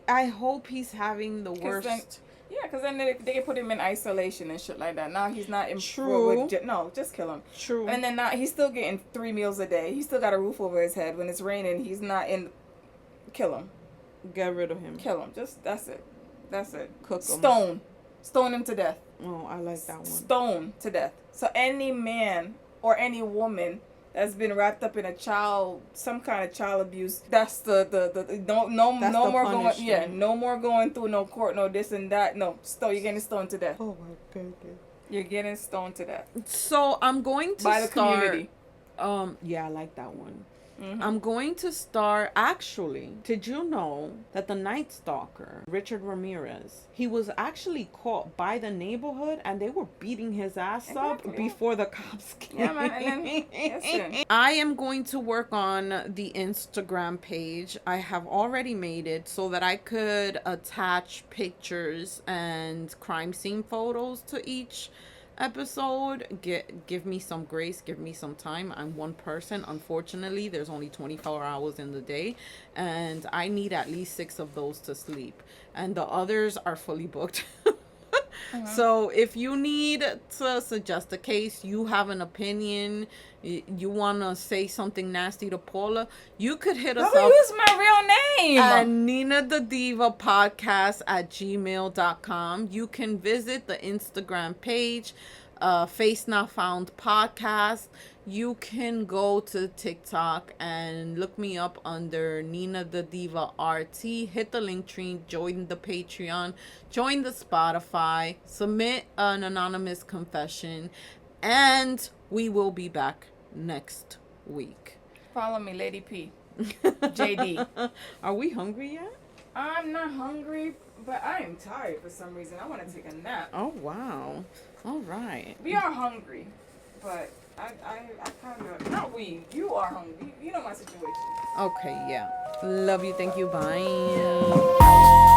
I hope he's having the worst. Because then they can put him in isolation and shit like that. Now he's not in. True. No, just kill him. True. And then now he's still getting 3 meals a day. He's still got a roof over his head. When it's raining, he's not in. Kill him. Get rid of him. Kill him. That's it. Cook him. Stone him to death. Oh, I like that one. Stone to death. So any man or any woman that's been wrapped up in some kind of child abuse, that's the no more punishment. No more going through no court, no this and that. No, you're getting stoned to death. Oh my goodness. You're getting stoned to death. So I'm going to by the community. Yeah, I like that one. I'm going to start. Actually, did you know that the Night Stalker, Richard Ramirez, he was actually caught by the neighborhood and they were beating his ass up before the cops came? Yeah, man. And then, I am going to work on the Instagram page. I have already made it so that I could attach pictures and crime scene photos to each episode, give me some grace, give me some time. I'm one person. Unfortunately, there's only 24 hours in the day, and I need at least 6 of those to sleep, and the others are fully booked. So if you need to suggest a case, you have an opinion, you want to say something nasty to Paula, you could hit us up. Use my real name. At Nina the Diva podcast at gmail.com. You can visit the Instagram page, Face Not Found podcast. You can go to TikTok and look me up under Nina the Diva RT. Hit the link tree, join the Patreon, join the Spotify, submit an anonymous confession, and we will be back next week. Follow me, Lady P. JD. Are we hungry yet? I'm not hungry, but I am tired for some reason. I want to take a nap. Oh, wow. All right. We are hungry, but I kind of, not we, you are hungry. You know my situation. Okay, yeah. Love you. Thank you. Bye.